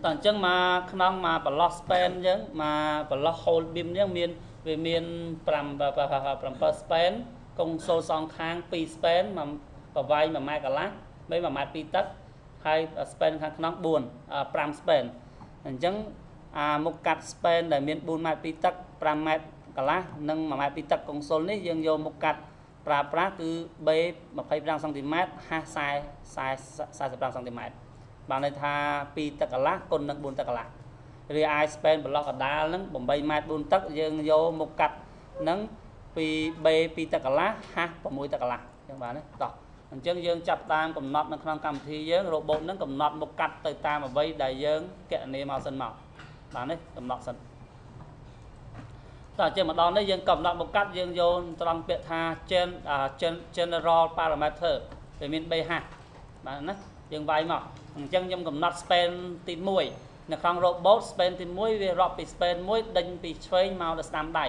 តអញ្ចឹងមកក្នុងមកប្រឡោះ span អញ្ចឹងមកប្រឡោះ whole beam អញ្ចឹងមានវាមាន7 span កុងសូលសងខាង2 span មកប្រវែង1ម៉ែត្រកន្លះ3 1ម៉ែត្រ2ទឹកហើយ span ខាងក្នុង5 span អញ្ចឹងមុខកាត់ span ដែលមាន4ម៉ែត្រ2ទឹក5ម៉ែត្រកន្លះនិង1ម៉ែត្រ2ទឹកកុងសូលនេះយើងយកមុខកាត់ប្រើប្រាស់គឺ B 25 cm ហាស45 cm បានន័យថា2ទឹកកន្លះគុណនឹង4ទឹកកន្លះរីឯ span ប្រឡោះកដាលហ្នឹង8ម៉ែត្រ4ទឹកយើងយកមុខកាត់ហ្នឹងពី B 2ទឹកកន្លះហាស6ទឹកកន្លះអញ្ចឹងបានទេតោះអញ្ចឹងយើងចាប់តាមកំណត់នៅក្នុងកម្មវិធីយើង robot ហ្នឹងកំណត់មុខកាត់ទៅតាមអ្វីដែលយើងគណនាមកសិនមកបានទេកំណត់សិនតើចេះម្ដងនេះយើងកំណត់មុខកាត់យើងយកត្រង់ពាក្យថា general parameter វាមាន B ហាសបានណាយើងវាយមកអញ្ចឹងខ្ញុំកំណត់ span ទី1នៅក្នុង robot span ទី1វារាប់ពី span 1ដេញពីឆ្វេងមកដល់ស្ដាំដៃ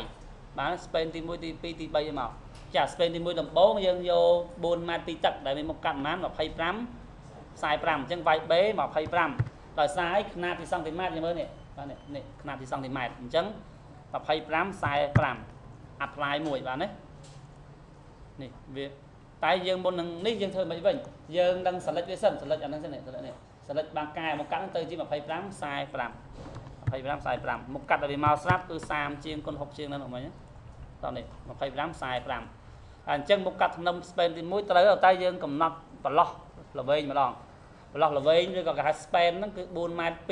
បាន span ទី1ទី2ទី3មកចា span ទី1ដំបូងយើងយក4ម៉ែត្រ2ទឹកដែលមានមុខកាត់ប្រហែល25 45អញ្ចឹងវាយ B 25ដោយសារឲ្យຂະຫນាតទីសង់ទីម៉ែត្រយើងមើលនេះបាទនេះຂະຫນាតទីសង់ទីម៉ែត្រអញ្ចឹង25 45 apply មួយបាទណានេះវាតែយើងមុននឹងនេះយើងធ្វើមិនវិញយើងនឹងសិលិចវាសិនសិលិចអាហ្នឹងសិននេះសិលិចបានកែមកកាត់ទៅជា25 45 25 45មុខកាត់ឲ្យវាមកស្រាប់គឺ30ជាងគុណ60ជាងហ្នឹងអត់មិញតោះនេះ25 45អញ្ចឹងមុខកាត់ធ្នឹម span ទី1ត្រូវតែយើងកំណត់ប្រឡោះល្វែងម្ដងប្រឡោះល្វែងឬក៏គេហៅ span ហ្នឹងគឺ4ម៉ែត្រ2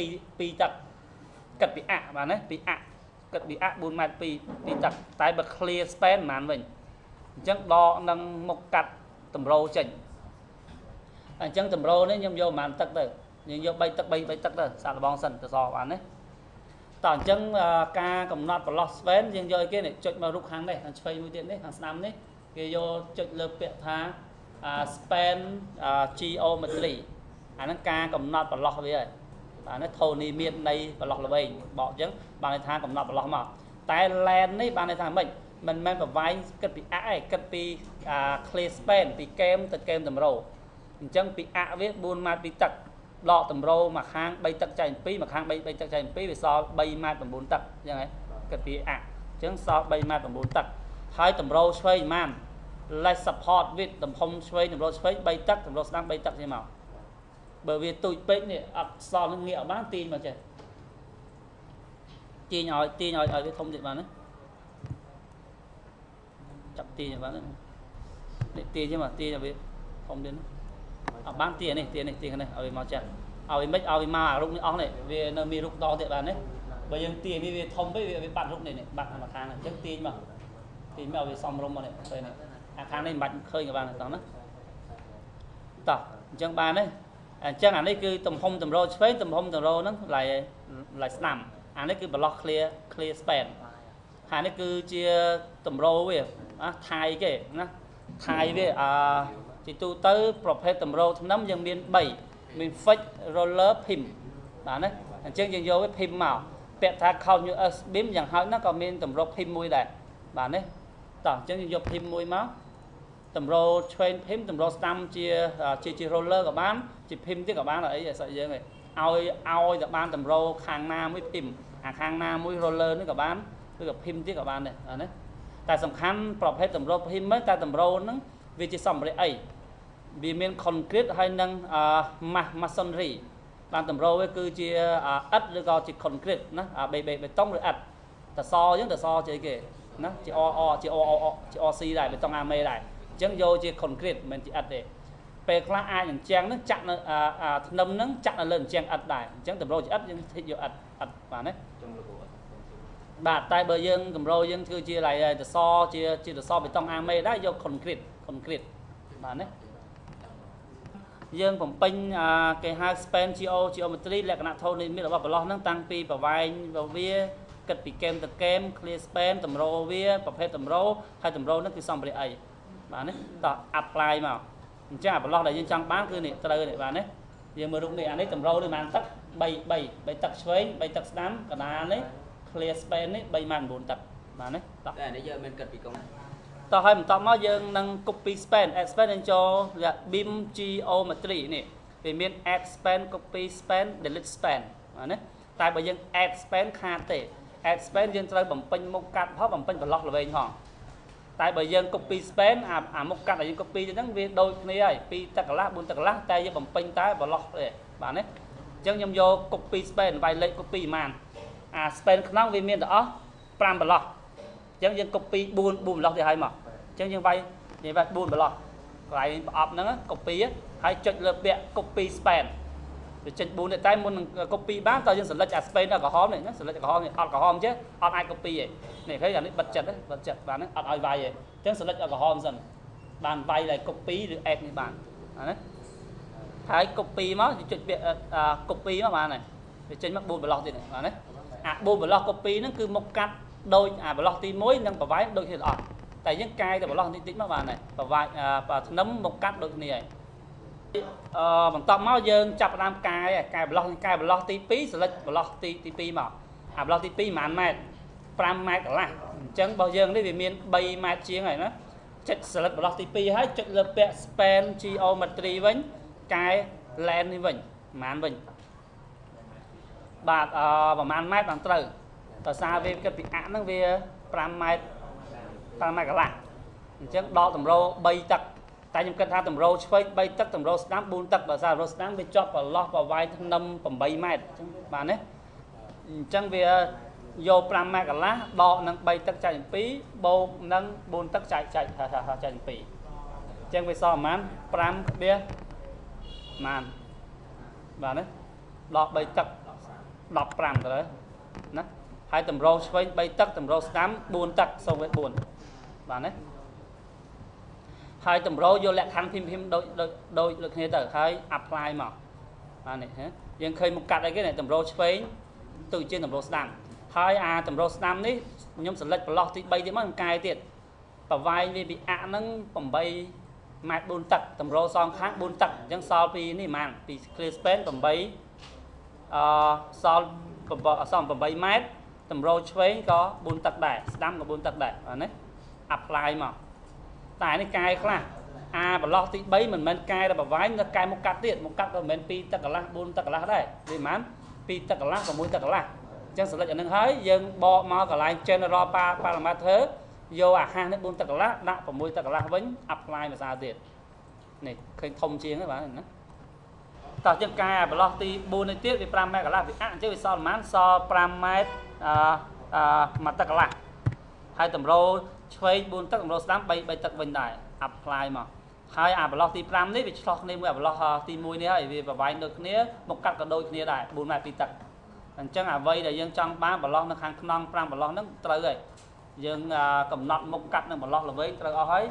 ទឹកគិតពីអាក់បាទណាពីអាក់គិតពីអាក់4ម៉ែត្រ2ទឹកតែបើ clear span ប៉ុន្មានវិញអញ្ចឹងដកនឹងមុខកាត់តម្រូវចេញអញ្ចឹងតម្រូវនេះខ្ញុំយកប្រហែលទឹកទៅយើងយក3ទឹក3ទឹកទៅសាកល្បងសិនទៅសបានទេតោះអញ្ចឹងការកំណត់ប្រឡោះ span យើងយកគេនេះចុចមករូបខាងនេះខាងឆ្វេងមួយទៀតនេះខាងស្ដាំនេះគេយកចុចលើពាក្យថា span geometry អាហ្នឹងការកំណត់ប្រឡោះវាហើយបាទនេះធូនីមាននៃប្រឡោះល្វែងបកអញ្ចឹងបានន័យថាកំណត់ប្រឡោះមកតែ land នេះបានន័យថាម៉េចមិនមែនប្រវែងគិតពីអាក់ឯងគិតពីclear span ពីកេមទៅកេមតម្រូវអញ្ចឹងពីអាក់វា4ម៉ែត្រ2ទឹកដកតម្រូវមកខាង3ទឹកចែក2មកខាង3ទឹកចែក2វាសល់3ម៉ែត្រ9ទឹកអញ្ចឹងហ៎គិតពីអាក់អញ្ចឹងសល់3ម៉ែត្រ9ទឹកហើយតម្រូវឆ្វេងប៉ុន្មាន less support width ទំហំឆ្វេងតម្រូវឆ្វេង3ទឹកតម្រូវស្ដាំ3ទឹកចេញមកបើវាទូចពេកនេះអត់សល់នឹងងាកអត់បានទាញមកចេះទាញឲ្យវាធំទៀតបានណាចាប់ទាញបានណានេះទាញចឹងមកទាញឲ្យវាធំទៀតអត់បានទាញនេះខាងនេះឲ្យវាមកចេះឲ្យមិនឲ្យវាមកអារូបនេះអស់នេះវានៅមានរូបដងទៀតបានណាបើយើងទាញវាធំពេកវាបាត់រូបនេះបាត់មកខាងអញ្ចឹងទាញមកឲ្យវាសមរម្យមកនេះពេលនេះអាខាងនេះមិនបាច់ឃើញក៏បានដែរតោះណាតោះអញ្ចឹងបានទេអញ្ចឹងអានេះគឺទំហំតម្រូវឆ្វេងទំហំតម្រូវហ្នឹងឡាយស្ដាំអានេះគឺប្រឡោះ clear span ហើយនេះគឺជាតម្រូវវាថៃគេណាថៃវាជាទូទៅប្រភេទតម្រូវធ្នឹមយើងមាន3មាន fixed roller pin បាទណាអញ្ចឹងយើងយកវា pin មកពាក្យថា continuous beam យ៉ាងហោចណាស់ក៏មានតម្រូវ pin មួយដែរបាទណាតោះអញ្ចឹងយើងយក pin មួយមកតម្រូវឆ្វេង pin តម្រូវស្ដាំជា roller ក៏បានជា pin ទៀតក៏បានអីឲ្យយើងឯងឲ្យតែបានតម្រូវខាងណាមួយ pin អាខាងណាមួយ roller នេះក៏បានឬក៏ pin ទៀតក៏បានដែរណាតែសំខាន់ប្រភេទតម្រូវ pin ហ្នឹងតែតម្រូវហ្នឹងវាជាសម្ភារៈអីវាមាន concrete ហើយនឹង masonry បានតម្រូវវាគឺជាឥដ្ឋឬក៏ជា concrete ណាបេតុងឬឥដ្ឋតសអញ្ចឹងតសជាគេណាជា RC ដែរបេតុងអាមេដែរអញ្ចឹងយកជា concrete មិនមែនជាឥដ្ឋទេពេលខ្លះអាចអញ្ចឹងហ្នឹងចាក់នៅធ្នឹមហ្នឹងចាក់នៅលើអញ្ចឹងឥដ្ឋដែរអញ្ចឹងតម្រូវជាឥដ្ឋយើងធ្វើយកឥដ្ឋបាទណាបាទតែបើយើងតម្រូវយើងធ្វើជាឡើយតសជាតសបេតុងអាមេដែរយក concrete បាទណាយើងបំពេញគេហៅ span geometry លក្ខណៈធនីមានរបស់ប្រឡោះហ្នឹងតាំងពីប្រវែងវាគិតពីកេមទៅកេម clear span តម្រូវវាប្រភេទតម្រូវហើយតម្រូវហ្នឹងគឺសម្ភារៈអីបាទណាតោះ apply មកអញ្ចឹងប្រឡោះដែលយើងចង់បានគឺនេះត្រូវនេះបាទណាយើងមើលរូបនេះអានេះតម្រូវនេះប្រហែលទឹក3ទឹកឆ្វេង3ទឹកស្ដាំកណ្ដាលនេះ clear span នេះ3ម៉ែត្រ9ទឹកបាទណាតោះតែនេះយើងមិនគិតពីកងតោះហើយបន្តមកយើងនឹង copy span expand នឹងចូល beam geometry នេះវាមាន expand copy span delete span ប ណាតែបើយើង add span ខាតទេ add span យើងត្រូវបំពេញមុខកាត់ផងបំពេញប្រឡោះល្វែងផងតែបើយើង copy span អាមុខកាត់ដែលយើង copy ទៅហ្នឹងវាដូចគ្នាហើយ2ទឹកកន្លះ4ទឹកកន្លះតែយើងបំពេញតែប្រឡោះទេបាទណាអញ្ចឹងខ្ញុំយក copy span វាយលេខ copy ប៉ុន្មានអា span ក្នុងវាមានទាំងអស់5ប្រឡោះអញ្ចឹងយើង copy 4ប្រឡោះទៅឲ្យមកអញ្ចឹងយើងវាយ4ប្រឡោះកន្លែងប្រអប់ហ្នឹង copy ហើយចុចលើពាក្យ copy span វាចេញ4នេះតែមុននឹង copy បានតើយើង select អា span ដល់ក្រហមនេះណា select ក្រហមនេះអត់ក្រហមចេះអត់អាច copy ទេនេះឃើញអានេះបិទចិត្តបាទហ្នឹងអត់ឲ្យវាយទេអញ្ចឹង select ក្រហមសិនបានវាយlại copy ឬ add នេះបានណាហើយ copy មកចុចពាក្យ copy មកបានហើយវាចេញមក4ប្រឡោះទៀតបាទណាអា4ប្រឡោះ copy ហ្នឹងគឺមុខកាត់ដូចអាប្រឡោះទី1និងប្រវែងដូចគ្នាទាំងអស់តែយើងកែតែប្រឡោះតិចមកបានហើយប្រវែងធ្នឹមមុខកាត់ដូចគ្នាហើយបន្តមកយើងចាប់ផ្ដើមកែប្រឡោះទី2 select ប្រឡោះទី2មកអាប្រឡោះទី2 ប្រហែលម៉ែត្រ5ម៉ែត្រកន្លះអញ្ចឹងរបស់យើងនេះវាមាន3ម៉ែត្រជាងហើយណាចុច select ប្រឡោះទី2ហើយចុចលើពាក្យ span geometry វិញកែ length នេះវិញប្រហែលវិញបាទប្រហែលម៉ែត្របានត្រូវដោយសារវាគិតពីអាក់ហ្នឹងវា5ម៉ែត្រកន្លះអញ្ចឹងដកតម្រូវ3ទឹកតែខ្ញុំគិតថាតម្រូវឆ្វេង3ទឹកតម្រូវស្ដាំ4ទឹកដោយសារតម្រូវស្ដាំវាជាប់ប្រឡោះប្រវែងធ្នឹម8ម៉ែត្រអញ្ចឹងបាទណាអញ្ចឹងវាយក5ម៉ែត្រកន្លះដកនឹង3ទឹកចែក2បូកនឹង4ទឹកចែក2អញ្ចឹងវាសល់ប្រហែល5ក្បៀសម៉ានបាទណាដក3ទឹក15ទៅណាហើយតម្រូវឆ្វេង3ទឹកតម្រូវស្ដាំ4ទឹកសូមវា4បាទណាហើយតម្រូវយកលក្ខខណ្ឌភីមដូចគ្នាទៅហើយ apply មកបាទនេះយើងឃើញមុខកាត់អីគេតម្រូវឆ្វេងទៅជាតម្រូវស្ដាំហើយអាតម្រូវស្ដាំនេះខ្ញុំ select ប្រឡោះទី3ទៀតមកកែទៀតប្រវែងវាពីអាក់ហ្នឹង8ម៉ែត្រ4ទឹកតម្រូវសងខាង4ទឹកអញ្ចឹងសល់ពីនេះប៉ុន្មានពី clear span 8សល់8ម៉ែត្រតម្រូវឆ្វេងក៏4ទឹកដែរស្ដាំក៏4ទឹកដែរបាទណា apply មកតែនេះកែខ្លះអាប្រឡោះទី3មិនមែនកែតែប្រវែងតែកែមុខកាត់ទៀតមុខកាត់ក៏មិនមែន2ទឹកកន្លះ4ទឹកកន្លះដែរវាប៉ុន្មាន2ទឹកកន្លះ6ទឹកកន្លះអញ្ចឹង select អានឹងហើយយើងបកមកកន្លែង general parameter យកអាហាសនេះ4ទឹកកន្លះដាក់6ទឹកកន្លះវិញ apply ភាសាទៀតនេះឃើញធំជាងហ្នឹងបាទណាតោះយើងកែប្រឡោះទី4នេះទៀតវា5ម៉ែត្រកន្លះវាអាក់អញ្ចឹងវាសល់ប្រហែលសល់5ម៉ែត្រ1ទឹកកន្លះហើយតម្រូវឆ្វេង4ទឹកតម្រូវស្ដាំ3ទឹកវិញដែរ apply មកហើយអាប្រឡោះទី5នេះវាឆ្លោះគ្នាមួយអាប្រឡោះទី1នេះហើយវាប្រវែងដូចគ្នាមុខកាត់ក៏ដូចគ្នាដែរ4ម៉ែត្រ2ទឹកអញ្ចឹងអ្វីដែលយើងចង់បានប្រឡោះនៅខាងក្នុង5ប្រឡោះហ្នឹងត្រូវហើយយើងកំណត់មុខកាត់នឹងប្រឡោះល្វែងត្រូវអស់ហើយ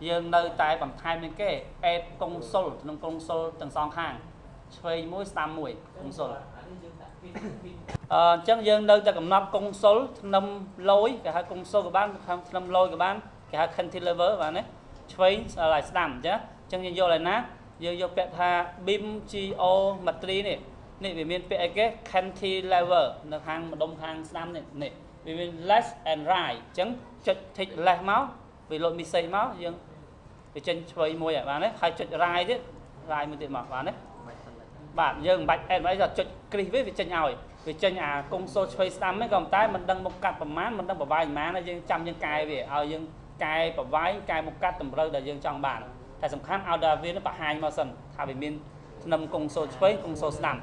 យើងនៅតែបន្ថែមនឹងគេ add console ក្នុង console ទាំងសងខាងឆ្វេងមួយស្ដាំមួយ console អញ្ចឹងយើងនៅតែកំណត់ console ធ្នឹមលយគេហៅ console ក៏បានធ្នឹមលយក៏បានគេហៅ cantilever បាទណាឆ្វេងឲ្យស្ដាំអញ្ចឹងយើងយកឲ្យណាយើងយកពាក្យថា beam geometry នេះវាមានពាក្យអីគេ cantilever នៅខាងម្ដុំខាងស្ដាំនេះវាមាន left and right អញ្ចឹងចុច tick left មកវាលោត message មកយើងវាចេញឆ្វេងមួយហើយបាទណាហើយចុច right ទៀត right មួយទៀតមកបាទណាបាទយើងមិនបាច់ add អីចុចគ្រីសវាចេញឲ្យវាចេញអាកុងសូលឆ្វេងស្ដាំហ្នឹងក៏តែមិនដឹងមុខកាត់ប្រមាណមិនដឹងប្រវែងប្រមាណហើយយើងចាំយើងកែវាឲ្យយើងកែប្រវែងកែមុខកាត់តម្រូវដែលយើងចង់បានតែសំខាន់ឲ្យដល់វាបង្ហាញមកសិនថាវាមានធ្នឹមកុងសូលឆ្វេងកុងសូលស្ដាំ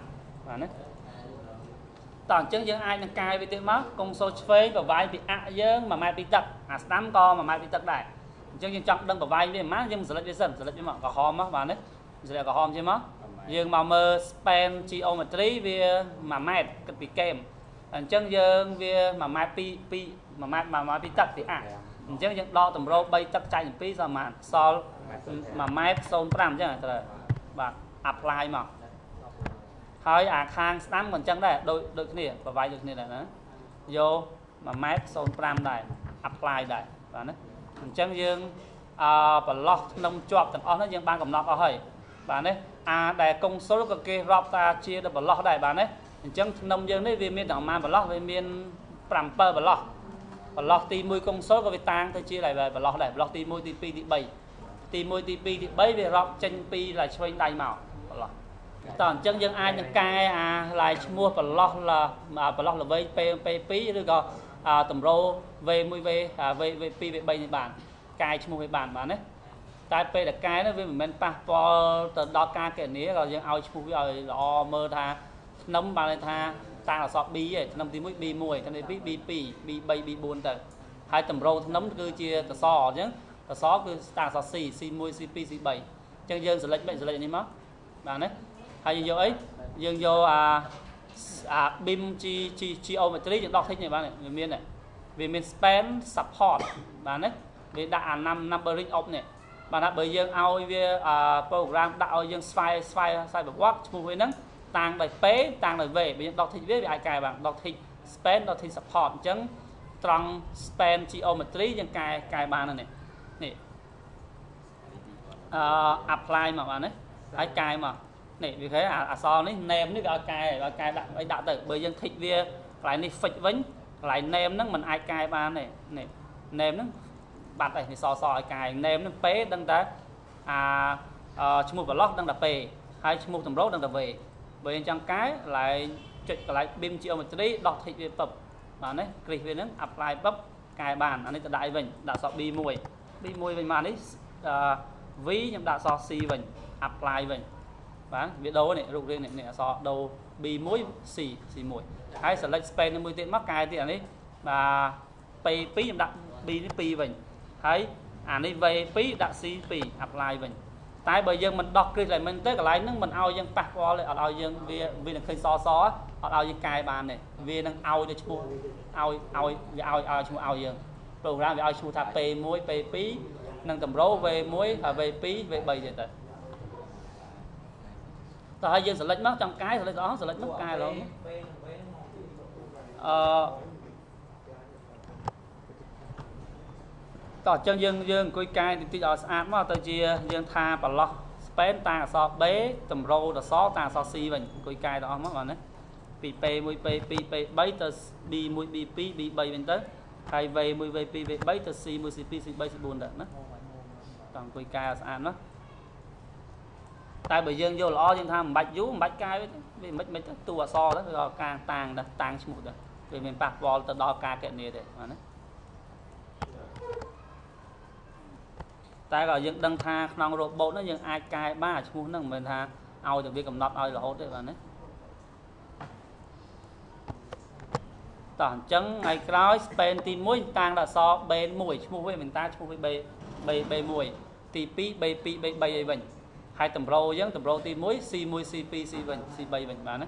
បាទណាតោះអញ្ចឹងយើងអាចនឹងកែវាទៀតមកកុងសូលឆ្វេងប្រវែងពីអាក់យើង1ម៉ែត្រ2ទឹកអាស្ដាំក៏1ម៉ែត្រ2ទឹកដែរអញ្ចឹងយើងចង់ដឹងប្រវែងវាប៉ុន្មានយើង select វាសិន select វាមកក្រហមមកបាទណា select ក្រហមជាមកយើងមកមើល span geometry វា1ម៉ែត្រគិតពីកេមអញ្ចឹងយើងវា1ម៉ែត្រ1ម៉ែត្រ2ទឹកពីអាអញ្ចឹងយើងដកតម្រូវ3ទឹកចែក7សល់ប៉ុន្មានសល់1ម៉ែត្រ05អញ្ចឹងត្រូវបាទ apply មកហើយអាខាងស្ដាំក៏អញ្ចឹងដែរដូចគ្នាប្រវែងដូចគ្នាដែរណាយក1ម៉ែត្រ05ដែរ apply ដែរបាទណាអញ្ចឹងយើងប្រឡោះក្នុងជាប់ទាំងអស់នោះយើងបានកំណត់អស់ហើយបាទណាដែលកុងស៊ុលក៏គេរាប់ថាជាប្រឡោះដែរបាទណាអញ្ចឹងធ្នឹមយើងនេះវាមានតែប្រមាណប្រឡោះវាមាន7ប្រឡោះទី1កុងស៊ុលក៏វាតាំងទៅជាដែរប្រឡោះដែរប្រឡោះទី1ទី2ទី3ទី1ទី2ទី3វារាប់ចេញពីឆ្វេងដៃមកប្រឡោះ តអញ្ចឹងយើងអាចនឹងកែអាឡាយឈ្មោះប្រឡោះល្វែងP2 ឬក៏តម្រូវ V1 V2 V3 នេះបានកែឈ្មោះវាបានណាតែពេលដែលកែនោះវាមិនមែនប៉ះពាល់ទៅដល់ការកណនាក៏យើងឲ្យឈ្មោះវាឲ្យល្អមើលថាឆ្នាំបានន័យថាតាំងអក្សរ B ឯឆ្នាំទី1 B1 ឆ្នាំទី2 B2 B3 B4 ទៅហើយតម្រូវឆ្នាំគឺជាសសអញ្ចឹងសសគឺតាំងអក្សរ C C1 C2 C3 អញ្ចឹងយើងselect មិន select នេះមកបាទណាហើយយើងយកអីយើងយកBIM geometry យើងដោះ tick នេះបាទវាមាន span support បាទណាវាដាក់អា numbering of នេះបាទណាបើយើងឲ្យវា program ដាក់ឲ្យយើងស្វែងប្រវត្តិឈ្មោះវាហ្នឹងតាំងដោយ P តាំងដោយ V បើយើងដោះ tick វាអាចកែបានដោះ tick span ដោះ tick support អញ្ចឹងត្រង់ span geometry យើងកែបាននេះapply មកបាទណាហើយកែមកនេះវាគេអក្សរនេះ name នេះវាឲ្យកែដាក់អីដាក់ទៅបើយើង tick វាកន្លែងនេះ fix វិញកន្លែង name ហ្នឹងមិនអាចកែបានទេនេះ name ហ្នឹងបាត់ហើយនេះសឲ្យកែ name ហ្នឹង P ដឹងតែឈ្មោះប្រឡោះដឹងតែ P ហើយឈ្មោះតម្រូវដឹងតែ V បើយើងចង់កែកន្លែងចុចកន្លែង BIM geometry ដោះ tick វាពឹបបាទណាគ្រីសវាហ្នឹង apply ពឹបកែបានអានេះទៅដាក់អីវិញដាក់អក្សរ B1 វិញមកនេះV ខ្ញុំដាក់អក្សរ C វិញ apply វិញបាទវាដូរនេះរូបរាងនេះអក្សរដូរ B1 C1 ហើយ select space មួយទៀតមកកែទៀតអានេះបាទ P2 ខ្ញុំដាក់ B នេះ2វិញហើយអានេះ V2 ដាក់ C2 apply វិញតែបើយើងមិនដោះ Chris element ទៅកន្លែងហ្នឹងមិនឲ្យយើងប៉ះពាល់ទេអត់ឲ្យយើងវានឹងឃើញសអត់ឲ្យយើងកែបានទេវានឹងឲ្យទៅឈ្មោះឲ្យឈ្មោះឲ្យយើង program វាឲ្យឈ្មោះថា P1 P2 និងតម្រូវ V1 V2 V3 ទៀតទៅតើឲ្យយើង select មកចង់កែ select អស់ select មកកែឡងតោះអញ្ចឹងយើងអង្គុយកែតិចឲ្យស្អាតមកទៅជាយើងថាប្រឡោះ span តាំងអក្សរ B តម្រូវដល់សតាំងអក្សរ C វិញអង្គុយកែទៅអស់មកបាទណាពី P1 P2 P3 ទៅ B1 B2 B3 វិញទៅហើយ V1 V2 V3 ទៅ C1 C2 C3 C4 ទៅណាតោះអង្គុយកែឲ្យស្អាតមកតែបើយើងយកល្អយើងថាមិនបាច់យូរមិនបាច់កែវាមិនទៅតួអក្សរទៅគឺការតាំងឈ្មោះទៅវាមានប៉ះពាល់ទៅដល់ការកណនាទេបាទណាតែក៏យើងដឹងថាក្នុង robot ហ្នឹងយើងអាចកែបានឈ្មោះហ្នឹងមិនមែនថាឲ្យតែវាកំណត់ឲ្យរហូតទេបាទណាតោះអញ្ចឹងថ្ងៃក្រោយ span ទី1តាំងដល់អក្សរ B1 ឈ្មោះវាមិនតាឈ្មោះវា B1 ទី2 B2 B3 អីវិញហើយតម្រូវអញ្ចឹងតម្រូវទី1 C1 C2 C3 វិញបាទណា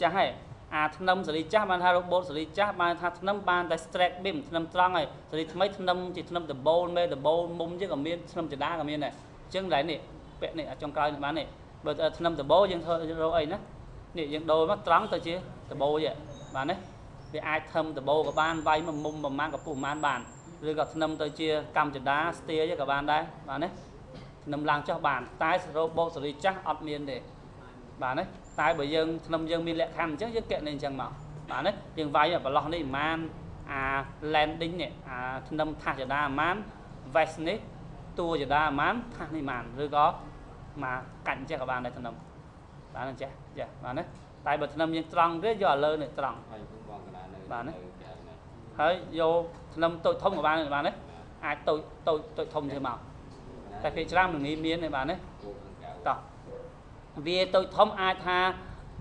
ចាស់ហើយអាធ្នឹមសេរីចាស់បានថា robot សេរីចាស់បានថាធ្នឹមបានតែ straight beam ធ្នឹមត្រង់ហើយសេរីថ្មីធ្នឹមជាធ្នឹមដបូលមេដបូលមុំជាក៏មានធ្នឹមចដាក៏មានដែរអញ្ចឹងដែរនេះពាក់នេះអាចុងក្រោយនេះបាននេះបើធ្នឹមដបូលយើងធ្វើរកអីណានេះយើងដូរមកត្រង់ទៅជាដបូលទេបាទណាវាអាចធ្នឹមដបូលក៏បានវាយមកមុំប្រមាណក៏ពុះប្រមាណបានឬក៏ធ្នឹមទៅជាកម្មចដាស្ទាយក៏បានដែរបាទណាធ្នឹមឡើងចុះបានតែ robot សេរីចាស់អត់មានទេបាទណាតែបើយើងធ្នឹមយើងមានលក្ខខណ្ឌអញ្ចឹងយើងកណនាអញ្ចឹងមកបាទណាយើងវាយប្រឡោះនេះប្រហែលអា landing នេះអាធ្នឹមថាសចដាប្រហែល vest នេះតួចដាប្រហែលថាសនេះប្រហែលឬក៏មកកាច់អញ្ចឹងក៏បានដែរធ្នឹមបាទណាចាបាទណាតែបើធ្នឹមយើងត្រង់ទេយកឲ្យលើនេះត្រង់បាទណាហើយយកធ្នឹមតូចធំក៏បានដែរបាទណាអាចតូចធំទេមកតែពេលច្រើនមិនងាយមានទេបាទណាតោះវាតូចធំអាចថា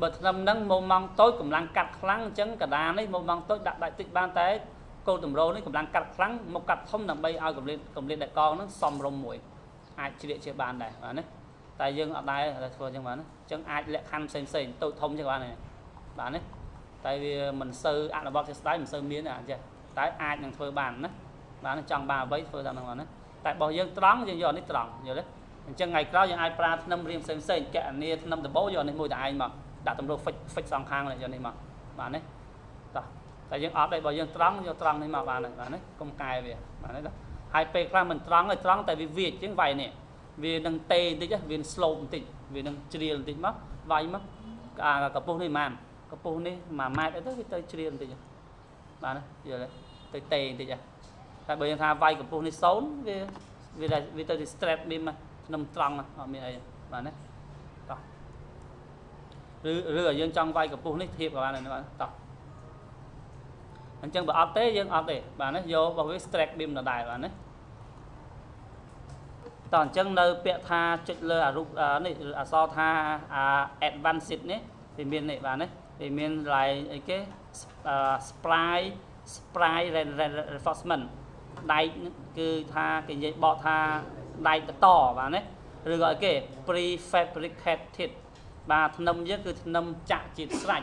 បើធ្នឹមហ្នឹងមុំម៉ងតូចកម្លាំងកាត់ខ្លាំងអញ្ចឹងកដានេះមុំម៉ងតូចដាក់តិចបានតែគោលតម្រូវនេះកម្លាំងកាត់ខ្លាំងមកកាត់ធំដើម្បីឲ្យកម្រិតដែលកងហ្នឹងសមរម្យមួយអាចជ្រៀកជាបានដែរបាទណាតែយើងអត់ដែរធ្វើអញ្ចឹងបាទណាអញ្ចឹងអាចលក្ខខណ្ឌផ្សេងតូចធំអញ្ចឹងបានដែរបាទណាតែវាមិនសូវអនុវត្តជាស្ដាយមិនសូវមានអញ្ចឹងតែអាចនឹងធ្វើបានណាបាទចង់បានអ្វីធ្វើតាមហ្នឹងបាទណាតែរបស់យើងត្រង់យើងយកនេះត្រង់យល់ទេអញ្ចឹងថ្ងៃក្រោយយើងអាចប្រើធ្នឹមរៀងផ្សេងកណនាធ្នឹមដបូលយកនេះមួយតែឯងមកដាក់តម្រូវ fix សងខាងយកនេះមកបាទនេះតោះតែយើងអត់ទេបើយើងត្រង់យកត្រង់នេះមកបានបាទនេះកុំកែវាបាទនេះហើយពេលខ្លះមិនត្រង់ទេត្រង់តែវាវាចអញ្ចឹងវាយនេះវានឹងទេបន្តិចវា slope បន្តិចវានឹងជ្រៀលបន្តិចមកវាយមកកម្ពស់នេះប៉ុន្មានកម្ពស់នេះ1ម៉ែត្រអីទៅវាទៅជ្រៀលបន្តិចបាទណាយល់ទេទៅទេបន្តិចតែបើយើងថាវាយកម្ពស់នេះ0វាទៅ straight beam ធ្នឹមត្រង់អត់មានអីបាទណា rửa dương trong vai của này thiệp các bạn này các bạn tập anh chân bảo tế dương tế bạn ấy vô vào cái stack beam là đài bạn ấy toàn chân nơi bịa tha chụp lơ rút này so tha advanced này thì miền này bạn ấy thì miền lại cái spray reinforcement đai cứ tha cái gì bỏ tha đai to bạn ấy rồi gọi cái prefabricated bà nâm với cứ nâm chạm chỉ sạch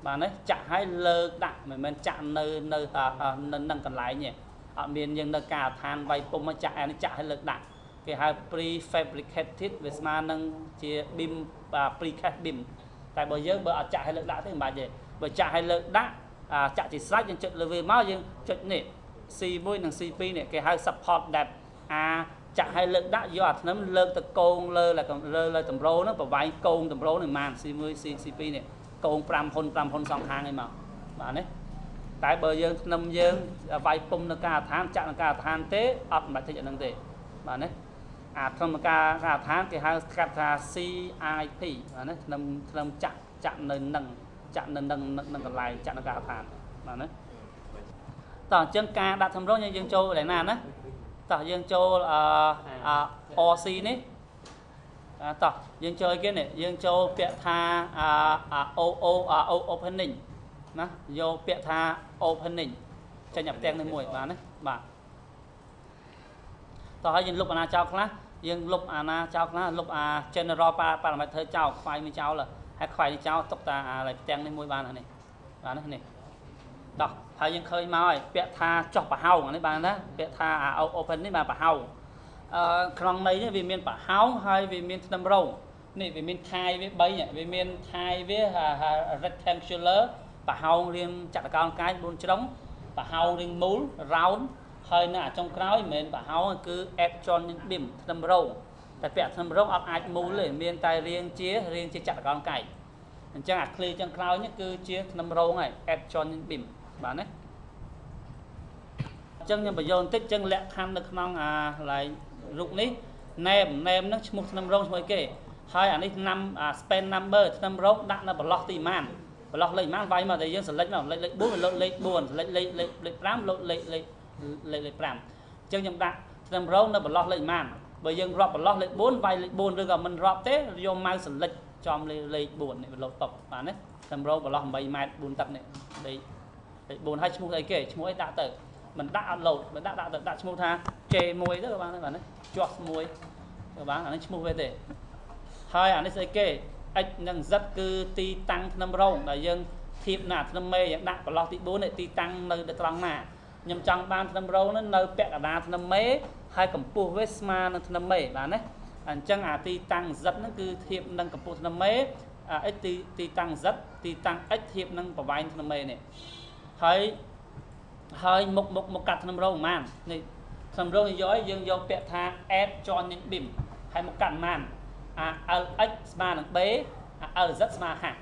bạn ấy chạm hay lơ đạn mình chạm nơi nâng còn lại nhỉ ở miền nhưng nơi cả than bay pum mà chạm nó chạm hay lơ đạn cái hai prefabricated với mà nâng chia beam và precast beam tại bây giờ bữa chạm hay lơ đạn thế mà gì bởi chạm hay lơ đạn chạm chỉ sạch nhưng chuyện lơ về máu nhưng chuyện này C mũi năng CP này cái hai support đẹp chạm hay lơ đạn do nó lơ từ côn lơ là còn lơ tầm rô nó bảo vai côn tầm rô này màn C mũi CP này côn pram hôn song hàng này mà bạn ấy tại bờ dương nằm dương vai pum nó cả tháng chạm nó cả tháng tế ập lại thấy nhận năng thế bạn ấy không cả tháng thì hai kata CIP bạn ấy nằm chạm nâng còn lại chạm nó cả tháng bạn ấy tỏ chân ca đặt thầm rốt như dương châu để nàn á tỏ dương châu OC này tỏ dương châu cái này dương châu bịa tha opening nó vô bịa tha opening cho nhập tên lên mùi bạn đấy bạn tỏ hay dương lúc anh chào class dương lúc anh chào class lúc general parameter chào khoai mới chào là hay khoai chào tốc ta lại tên lên mùi bạn này này đó hay dương khơi máu bịa tha chọc bà hầu này bạn đó bịa tha open đấy bà hầu trong này vì miền bà háo hay vì miền nằm râu này vì miền thai với bay nhỉ vì miền thai với rectangular bà háo riêng chặt cao cái bốn trống bà háo riêng múl round hơi nè trong cái miền bà háo cứ ép cho những điểm nằm râu tại vẹt nằm râu áp ai múl lên miền tai riêng chia chặt cao cái chẳng clear trong cái nhất cứ chia nằm râu này ép cho những điểm bạn đấy chân nhưng bây giờ tích chân lẹ tham được non lại rụng ní nem nó một năm rong thôi kể hai anh ấy năm spend number năm rong đặt là block thì man block lấy man vay mà để dân sẽ lấy nào lấy buồn lấy buồn lấy pram lấy pram chân nhưng đặt năm rong nó block lấy man bởi dân drop block lấy bốn vay lấy buồn rồi gặp mình drop thế vô mang sẽ lấy cho lấy buồn này block tập bạn đấy năm rong block bay mai buồn tập này đây buồn hai chung thấy kể chung ấy đã tới mình đã lột mình đã chung tha chê muối đó các bạn đấy chọt muối các bạn anh chung về để hai anh sẽ kể anh đang rất cứ ti tăng năm rong là dân thiệp nạt năm mê đã có lo tí bốn này ti tăng nơi được lòng mà nhầm trong ban năm rong nó nơi bẹt cả đá năm mê hai cầm pu với sma năm mê bạn đấy anh chẳng ti tăng rất nó cứ thiệp nâng cầm pu năm mê ít ti tăng rất ti tăng ít thiệp nâng vào vai năm mê này hơi một cắt năm râu màn này năm râu giỏi dương vô bẹt tha add cho những bìm hay một cắt màn x mà là b z mà hả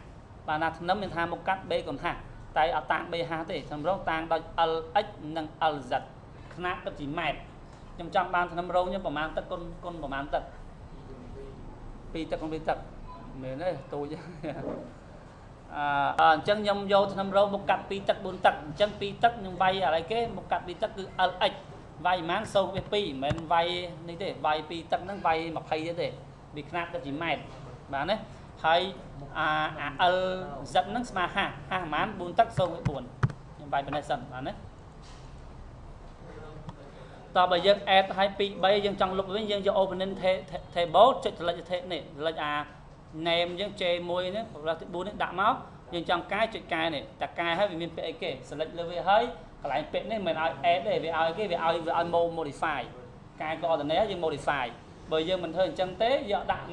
và là nấm mình tha một cắt b còn hả tại ở tang b ha thì năm râu tang đôi x nâng z nát nó chỉ mệt nhưng trong ban năm râu nhưng mà mang tất con mà mang tất pi tất con pi tất mình đấy tôi chứ chân nhom vô năm râu một cặp pi tắc bốn tắc chân pi tắc nhưng vay ở đây cái một cặp pi tắc cứ x vay máng sâu với pi mình vay như thế vay pi tắc nó vay mà hay thế để bị nát nó chỉ mệt bạn đấy hay giật nó mà ha mán bốn tắc sâu với buồn nhưng vay bên này sần bạn đấy tao bây giờ add hai pi bây giờ trong lúc với dân cho opening table cho lại thế này là nêm những chê môi nữa hoặc là bốn đạ máu nhưng trong cái chuyện cài này đặt cài hay vì mình pê kể select level hơi còn lại pê này mình add để về ai cái về ai modify cài gọi là né nhưng modify bởi giờ mình hơi chân tế giờ đạ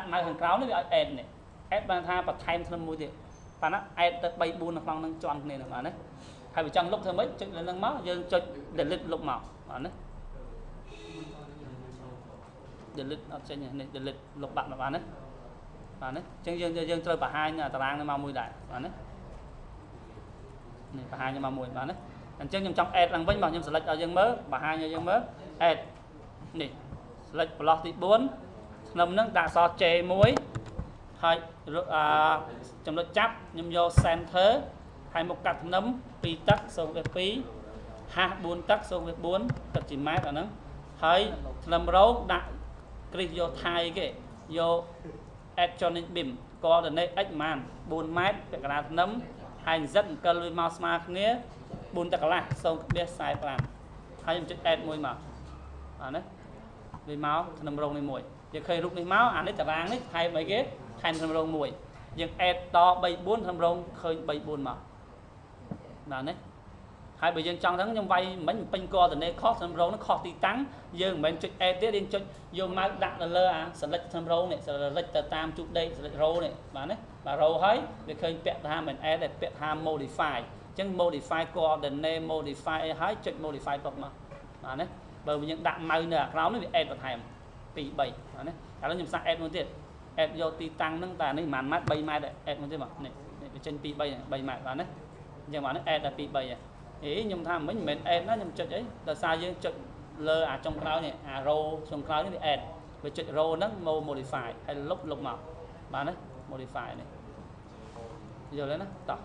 mai hàng cáo nó bị add này add ban tha và time thêm môi thì và nó add tới bay buôn nó phong nâng tròn này là đấy hay bị trong lúc thôi mấy chuyện là nâng máu giờ cho để lịch lục màu mà đấy để lịch ở trên này để lịch lục bạn là bạn đấy bạn đấy chân dương chơi bà hai nhà tà lang nó mau mùi đại bạn đấy này bà hai nhà mau mùi bạn đấy anh chân trong add đang với bảo nhưng select ở dân mới bà hai nhà dân mới add này select block thì 4 nằm nâng đã so chê muối ហើយចំណុចចាប់ខ្ញុំយក center ហើយមកកាត់ធ្នឹម2ទឹក0.2ហាស់4ទឹក0.4ទឹកជាម៉ែត្រអាហ្នឹងហើយធ្នឹមរោងដាក់គ្រីសយកថៃគេយក electronic beam coordinate x ប្រហែល4ម៉ែត្រពាក់កណ្ដាលធ្នឹមហើយ z អង្គិលវាមកស្មើគ្នា4ទឹកកន្លះ0.45ហើយខ្ញុំចុច add មួយមកអានេះវាមកធ្នឹមរោងនេះមួយយើងឃើញរូបនេះមកអានេះតារាងនេះថែមអីគេថែមធ្នឹមរោងមួយយើង add ត3 4ធ្នឹមរោងឃើញ3 4មកដល់នេះហើយបើយើងចង់ហ្នឹងខ្ញុំវាយមិញពេញ coordinate ខុសធ្នឹមរោងហ្នឹងខុសទីតាំងយើងមិនមែនចុច add ទេយើងចុចយក mouse ដាក់នៅលើអា select ធ្នឹមរោងនេះ select ទៅតាមជូកដេក select row នេះបាទណាបាទ row ហើយវាឃើញពាក់ថាមិន add ទេពាក់ថា modify អញ្ចឹង modify coordinate modify អីហើយចុច modify ទុកមកបាទណាបើយើងដាក់ mouse នៅអាក្រោមនេះវា add បន្ថែម2 3បាទណាឥឡូវខ្ញុំសាក add មួយទៀត add យកទីតាំងហ្នឹងតែនេះប្រហែលម៉ែត្រ3ម៉ែត្រ add មួយទៀតមកនេះវាចេញ2 3 3ម៉ែត្របាទណាអញ្ចឹងបាទនេះ add ដល់2 3ខ្ញុំថាមិញមិនមែន add ណាខ្ញុំចុចអីដោយសារយើងចុចលើអាចុងក្រោយនេះអា row ចុងក្រោយនេះវា add វាចុច row ហ្នឹង modify ហើយលុបមកបាទណា modify នេះយល់ទេណាតោះ